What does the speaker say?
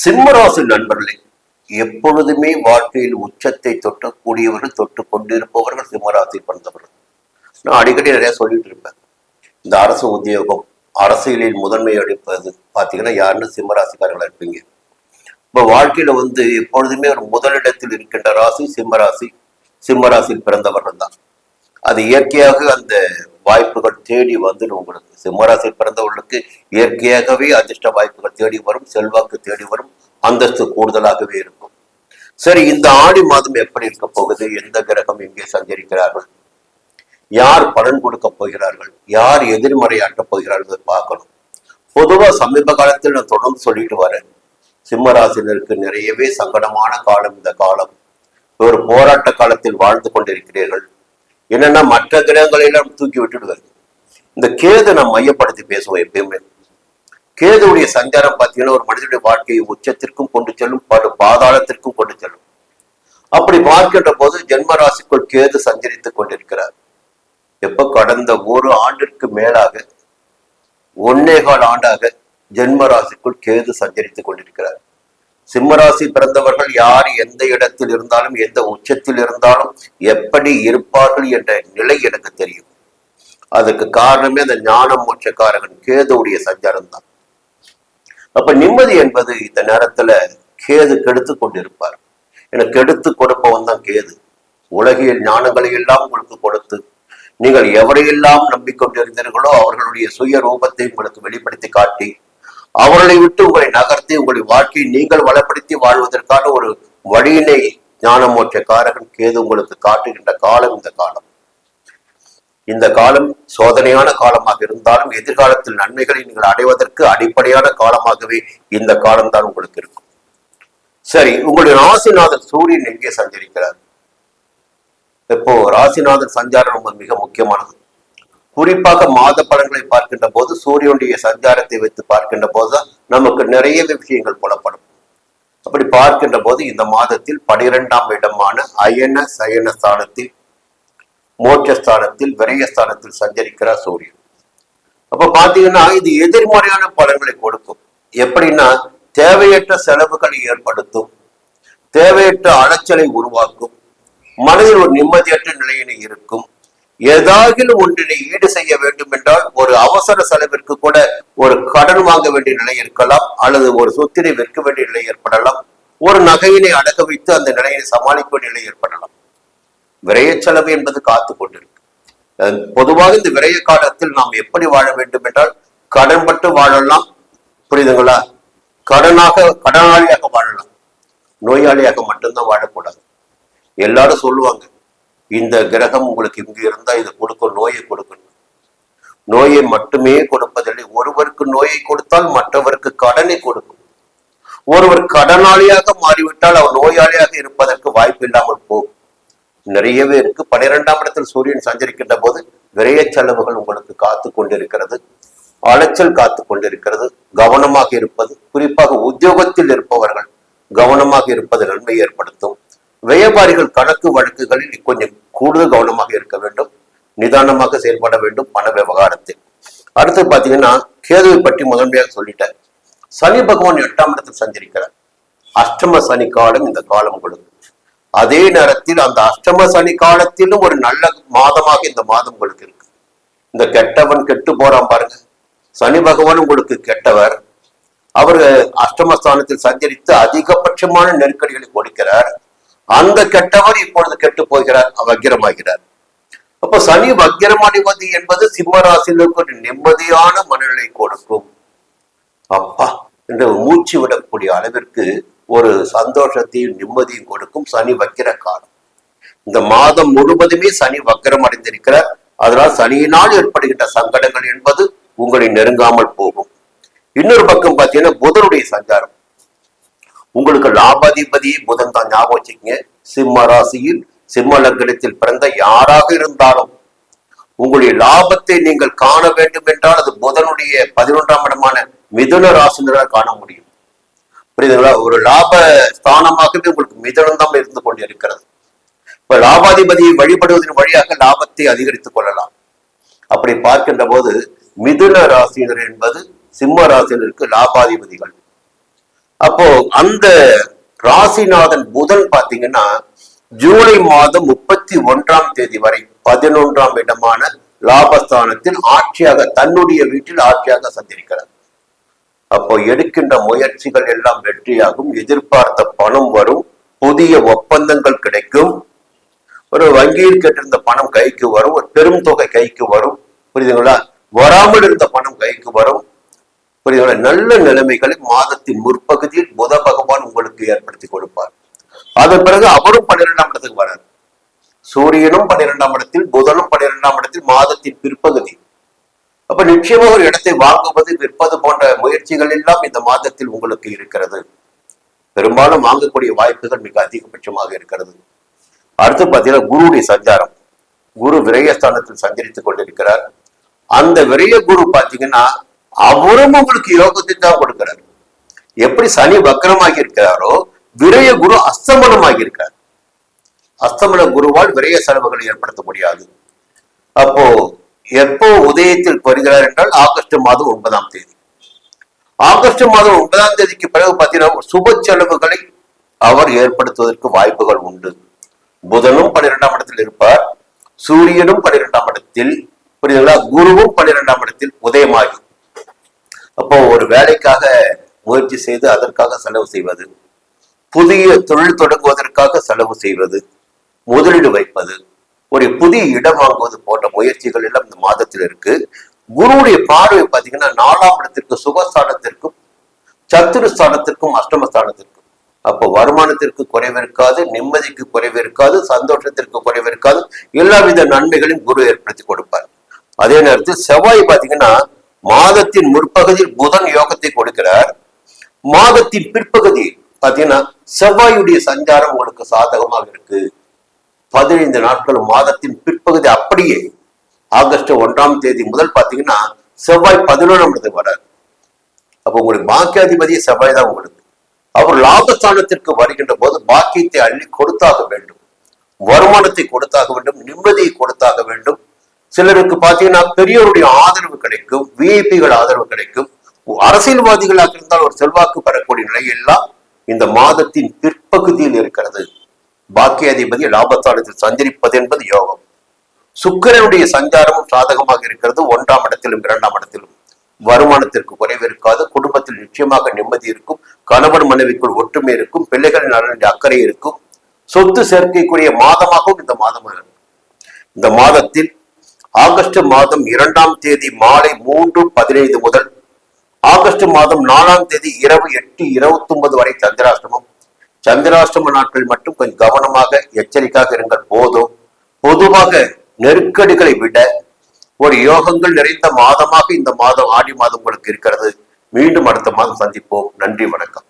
சிம்மராசி நண்பர்களே, எப்பொழுதுமே வாழ்க்கையில் உச்சத்தை தொட்டக்கூடியவர்கள், தொட்டு கொண்டிருப்பவர்கள் சிம்மராசி பிறந்தவர்கள். நான் அடிக்கடி நிறைய சொல்லிட்டு இருப்பேன். இந்த அரசு உத்தியோகம், அரசியலில் முதன்மை அளிப்பது பார்த்தீங்கன்னா யாருன்னு சிம்மராசிக்காரர்களா இருப்பீங்க. இப்போ வாழ்க்கையில எப்பொழுதுமே ஒரு முதலிடத்தில் இருக்கின்ற ராசி சிம்மராசி. சிம்மராசியில் பிறந்தவர்கள் தான். அது இயற்கையாக அந்த வாய்ப்புகள் தேடி வந்துடும். உங்களுக்கு சிம்மராசி பிறந்தவர்களுக்கு இயற்கையாகவே அதிர்ஷ்ட வாய்ப்புகள் தேடி வரும், செல்வாக்கு தேடி வரும், அந்தஸ்து கூடுதலாகவே இருக்கும். சரி, இந்த ஆடி மாதம் எப்படி இருக்க போகுது? எந்த கிரகம் எங்கே சஞ்சரிக்கிறார்கள், யார் பலன் கொடுக்க போகிறார்கள், யார் எதிர்மறையாற்றப் போகிறார்கள் பார்க்கணும். பொதுவா சமீப காலத்தில் நான் தொடர்ந்து சொல்லிட்டு வரேன், சிம்மராசினருக்கு நிறையவே சங்கடமான காலம் இந்த காலம். ஒரு போராட்ட காலத்தில் வாழ்ந்து கொண்டிருக்கிறீர்கள். என்னன்னா மற்ற கிரகங்களை எல்லாம் தூக்கி விட்டுடுவார். இந்த கேது நாம் மையப்படுத்தி பேசுவோம் எப்பயுமே. கேதுடைய சஞ்சாரம் பார்த்தீங்கன்னா ஒரு மனிதனுடைய வாழ்க்கையை உச்சத்திற்கும் கொண்டு செல்லும், பாதாளத்திற்கும் கொண்டு செல்லும். அப்படி பார்க்கின்ற போது ஜென்ம ராசிக்குள் கேது சஞ்சரித்துக் கொண்டிருக்கிறார். எப்ப கடந்த ஒரு ஆண்டிற்கு மேலாக 1.25 ஆண்டாக ஜென்ம ராசிக்குள் கேது சஞ்சரித்துக் கொண்டிருக்கிறார். சிம்மராசி பிறந்தவர்கள் யார் எந்த இடத்தில் இருந்தாலும், எந்த உச்சத்தில் இருந்தாலும் எப்படி இருப்பார்கள் என்ற நிலை எனக்கு தெரியும். அதுக்கு காரணமே அந்த ஞான மோட்சக்காரகன் கேதுவுடைய சஞ்சாரம் தான். அப்ப நிம்மதி என்பது இந்த நேரத்துல கேது கெடுத்து கொண்டிருப்பார். எனக்கு கெடுத்து கொடுப்பவன் தான் கேது. உலகியல் ஞானங்களை எல்லாம் உங்களுக்கு கொடுத்து நீங்கள் எவரையெல்லாம் நம்பிக்கொண்டிருந்தீர்களோ அவர்களுடைய சுய ரூபத்தை உங்களுக்கு வெளிப்படுத்தி காட்டி அவர்களை விட்டு உங்களை நகர்த்தி உங்களை வாழ்க்கையை நீங்கள் வளப்படுத்தி வாழ்வதற்கான ஒரு வழியினை ஞான மோட்சக்காரகன் கேது உங்களுக்கு காட்டுகின்ற காலம் இந்த காலம். இந்த காலம் சோதனையான காலமாக இருந்தாலும் எதிர்காலத்தில் நன்மைகளை நீங்கள் அடைவதற்கு அடிப்படையான காலமாகவே இந்த காலம்தான் உங்களுக்கு இருக்கும். சரி, உங்களுடைய ராசிநாதன் சூரியன் எங்கே சஞ்சரிக்கிறார்? இப்போ ராசிநாதன் சஞ்சாரம் ரொம்ப மிக முக்கியமானது. குறிப்பாக மாத பலன்களை பார்க்கின்ற போது சூரியனுடைய சஞ்சாரத்தை வைத்து பார்க்கின்ற போதுதான் நமக்கு நிறைய விஷயங்கள் புலப்படும். அப்படி பார்க்கின்ற போது இந்த மாதத்தில் 12ஆம் இடமான அயன சயன ஸ்தானத்தில், மோட்சஸ்தானத்தில், விரயஸ்தானத்தில் சஞ்சரிக்கிறார் சூரியன். அப்ப பாத்தீங்கன்னா இது எதிர்மறையான பலன்களை கொடுக்கும். எப்படின்னா தேவையற்ற செலவுகளை ஏற்படுத்தும், தேவையற்ற அலைச்சலை உருவாக்கும், மனதில் ஒரு நிம்மதியற்ற நிலையினை இருக்கும். ஏதாவது ஒன்றினை ஈடு செய்ய வேண்டும் என்றால் ஒரு அவசர செலவிற்கு கூட ஒரு கடன் வாங்க வேண்டிய நிலை இருக்கலாம், அல்லது ஒரு சொத்தினை விற்க வேண்டிய நிலை ஏற்படலாம், ஒரு நகையினை அடக்க வைத்து அந்த நிலையை சமாளிக்க வேண்டிய நிலை ஏற்படலாம். விரய செலவு என்பது காத்து கொண்டிருக்கு. பொதுவாக இந்த விரய காலத்தில் நாம் எப்படி வாழ வேண்டும் என்றால் கடன்பட்டு வாழலாம், புரியுதுங்களா? கடனாளியாக வாழலாம், நோயாளியாக மட்டும்தான் வாழக்கூடாது. எல்லாரும் சொல்லுவாங்க, இந்த கிரகம் உங்களுக்கு இங்கு இருந்தா இது கொடுக்கும், நோயை கொடுக்கணும். நோயை மட்டுமே கொடுப்பதில்லை, ஒருவருக்கு நோயை கொடுத்தால் மற்றவருக்கு கடனை கொடுக்கும். ஒருவர் கடனாளியாக மாறிவிட்டால் அவர் நோயாளியாக இருப்பதற்கு வாய்ப்பு இல்லாமல் போகும். நிறையவே இருக்கு. 12ஆம் இடத்தில் சூரியன் சஞ்சரிக்கின்ற போது விரைய செலவுகள் உங்களுக்கு காத்து கொண்டிருக்கிறது, அலைச்சல் காத்து கொண்டிருக்கிறது. கவனமாக இருப்பது, குறிப்பாக உத்தியோகத்தில் இருப்பவர்கள் கவனமாக இருப்பது நன்மை ஏற்படுத்தும். வியாபாரிகள் கணக்கு வழக்குகளில் கொஞ்சம் கூடுதல் கவனமாக இருக்க வேண்டும், நிதானமாக செயல்பட வேண்டும் பண விவகாரத்தில். அடுத்து பாத்தீங்கன்னா கேதுவை பற்றி முதன்மையாக சொல்லிட்டேன். சனி பகவான் 8ஆம் இடத்தில் சஞ்சரிக்கிறார். அஷ்டம சனி காலம் இந்த காலம் உங்களுக்கு. அதே நேரத்தில் அந்த அஷ்டம சனி காலத்திலும் ஒரு நல்ல மாதமாக இந்த மாதம் உங்களுக்கு இருக்கு. இந்த கெட்டவன் கெட்டு போறான் பாருங்க, சனி பகவான் உங்களுக்கு கெட்டவர். அவர் அஷ்டமஸ்தானத்தில் சஞ்சரித்து அதிகபட்சமான நெருக்கடிகளை கொடுக்கிறார். அந்த கெட்டவர் இப்பொழுது கெட்டு போகிறார், வக்கிரமாகிறார். அப்ப சனி வக்கிரமடைவது என்பது சிம்மராசினருக்கு ஒரு நிம்மதியான மனநிலை கொடுக்கும். அப்பா என்று மூச்சு விடக்கூடிய அளவிற்கு ஒரு சந்தோஷத்தையும் நிம்மதியும் கொடுக்கும் சனி வக்கிர காலம். இந்த மாதம் முழுவதுமே சனி வக்கிரம் அடைந்திருக்கிறார். அதனால் சனியினால் ஏற்படுகின்ற சங்கடங்கள் என்பது உங்களை நெருங்காமல் போகும். இன்னொரு பக்கம் பார்த்தீங்கன்னா புதனுடைய சஞ்சாரம். உங்களுக்கு லாபாதிபதி புதன் தான், ஞாபகம் வச்சுக்கங்க. சிம்ம ராசியில் சிம்ம லக்னத்தில் பிறந்த யாராக இருந்தாலும் உங்களுடைய லாபத்தை நீங்கள் காண வேண்டும் என்றால் அது புதனுடைய 11ஆம் இடமான மிதுன ராசினரால் காண முடியும். புரியுதுங்களா? ஒரு லாப ஸ்தானமாகவே உங்களுக்கு மிதுனம் தான் இருந்து கொண்டிருக்கிறது. இப்ப லாபாதிபதியை வழிபடுவதன் வழியாக லாபத்தை அதிகரித்துக் கொள்ளலாம். அப்படி பார்க்கின்ற போது மிதுன ராசினர் என்பது சிம்ம ராசினருக்கு லாபாதிபதிகள். அப்போ அந்த ராசிநாதன் புதன் பாத்தீங்கன்னா ஜூலை மாதம் 31ஆம் தேதி வரை 11ஆம் இடமான லாபஸ்தானத்தில் ஆட்சியாக தன்னுடைய வீட்டில் ஆட்சியாக சந்திருக்கிறார். அப்போ எடுக்கின்ற முயற்சிகள் எல்லாம் வெற்றியாகும், எதிர்பார்த்த பணம் வரும், புதிய ஒப்பந்தங்கள் கிடைக்கும், ஒரு வங்கியில் கேட்டிருந்த பணம் கைக்கு வரும், ஒரு பெரும் தொகை கைக்கு வரும், புரியுதுங்களா? வராமல் இருந்த பணம் கைக்கு வரும், புரியுதுங்களா? நல்ல நிலைமைகளை மாதத்தின் முற்பகுதியில் புத பகவான் உங்களுக்கு ஏற்படுத்தி கொடுப்பார். அதன் பிறகு அவரும் 12ஆம் இடத்துக்கு வரார். சூரியனும் 12ஆம் இடத்தில், புதனும் 12ஆம் இடத்தில் மாதத்தின் பிற்பகுதி. அப்ப நிச்சயமாக ஒரு இடத்தை வாங்குவது, விற்பது போன்ற முயற்சிகள் எல்லாம் இந்த மாதத்தில் உங்களுக்கு இருக்கிறது. பெரும்பாலும் வாங்கக்கூடிய வாய்ப்புகள் மிக அதிகபட்சமாக இருக்கிறது. அடுத்து பார்த்தீங்கன்னா குருவுடைய சஞ்சாரம். குரு விரயஸ்தானத்தில் சஞ்சரித்துக் கொண்டிருக்கிறார். அந்த விரய குரு பாத்தீங்கன்னா அவரும் உங்களுக்கு யோகத்தை தான் கொடுக்கிறார். எப்படி சனி வக்கரமாகி இருக்கிறாரோ விரய குரு அஸ்தமனமாகி இருக்கார். அஸ்தமன குருவால் விரய செலவுகளை ஏற்படுத்த முடியாது. அப்போ எப்போ உதயத்தில் வருகிறார் என்றால் ஆகஸ்ட் மாதம் 9ஆம் தேதி. ஆகஸ்ட் மாதம் 9ஆம் தேதிக்கு பிறகு பார்த்தீங்கன்னா சுப செலவுகளை அவர் ஏற்படுத்துவதற்கு வாய்ப்புகள் உண்டு. புதனும் 12ஆம் இடத்தில் இருப்பார், சூரியனும் 12ஆம் இடத்தில், புரியுதுங்களா? குருவும் 12ஆம் இடத்தில் உதயமாகி, அப்போ ஒரு வேலைக்காக முயற்சி செய்து அதற்காக செலவு செய்வது, புதிய தொழில் தொடங்குவதற்காக செலவு செய்வது, முதலீடு வைப்பது, ஒரு புதிய இடம் வாங்குவது போன்ற முயற்சிகள் எல்லாம் இந்த மாதத்தில் இருக்கு. குருவுடைய பார்வை பார்த்தீங்கன்னா 4ஆம் இடத்திற்கு, சுகஸ்தானத்திற்கும் சத்துருஸ்தானத்திற்கும் அஷ்டமஸ்தானத்திற்கும். அப்போ வருமானத்திற்கு குறைவு இருக்காது, நிம்மதிக்கு குறைவு இருக்காது, சந்தோஷத்திற்கு குறைவு இருக்காது, எல்லாவித நன்மைகளையும் குரு ஏற்படுத்தி கொடுப்பார். அதே நேரத்தில் செவ்வாய் பார்த்தீங்கன்னா மாதத்தின் முற்பகுதியில் புதன் யோகத்தை கொடுக்கிறார். மாதத்தின் பிற்பகுதி பார்த்தீங்கன்னா செவ்வாயுடைய சஞ்சாரம் உங்களுக்கு சாதகமாக இருக்கு. 15 நாட்கள் மாதத்தின் பிற்பகுதி அப்படியே ஆகஸ்ட் 1ஆம் தேதி முதல் பாத்தீங்கன்னா செவ்வாய் 11ஆம் இடத்துக்கு வரார். அப்ப உங்களுக்கு பாக்கியாதிபதி செவ்வாய் தான் உங்களுக்கு. அவர் லாபஸ்தானத்திற்கு வருகின்ற போது பாக்கியத்தை அள்ளி கொடுத்தாக வேண்டும், வருமானத்தை கொடுத்தாக வேண்டும், நிம்மதியை கொடுத்தாக வேண்டும். சிலருக்கு பாத்தீங்கன்னா பெரியோருடைய ஆதரவு கிடைக்கும், விஐபிகள் ஆதரவு கிடைக்கும், அரசியல்வாதிகளாக இருந்தால் ஒரு செல்வாக்கு பெறக்கூடிய நிலையெல்லாம் இந்த மாதத்தின் பிற்பகுதியில் இருக்கிறது. பாக்கியாதிபதி லாபஸ்தானத்தில் சஞ்சரிப்பது என்பது யோகம். சுக்கிரனுடைய சஞ்சாரமும் சாதகமாக இருக்கிறது. 1ஆம் இடத்திலும் 2ஆம் இடத்திலும் வருமானத்திற்கு குறைவு இருக்காது, குடும்பத்தில் நிச்சயமாக நிம்மதி இருக்கும், கணவன் மனைவிக்குள் ஒற்றுமை இருக்கும், பிள்ளைகள் நலனுடைய அக்கறை இருக்கும், சொத்து சேர்க்கைக்குரிய மாதமாகவும் இந்த மாதமாக இருக்கும். இந்த மாதத்தில் ஆகஸ்ட் மாதம் 2ஆம் தேதி மாலை 3:15 முதல் ஆகஸ்ட் மாதம் 4ஆம் தேதி இரவு 8:29 வரை சந்திராஷ்டமம். சந்திராஷ்டம நாட்கள் மட்டும் கொஞ்சம் கவனமாக எச்சரிக்கையாக இருங்கள் போதும். பொதுவாக நெருக்கடிகளை விட ஒரு யோகங்கள் நிறைந்த மாதமாக இந்த மாதம் ஆடி மாதம் உங்களுக்கு இருக்கிறது. மீண்டும் அடுத்த மாதம் சந்திப்போம். நன்றி, வணக்கம்.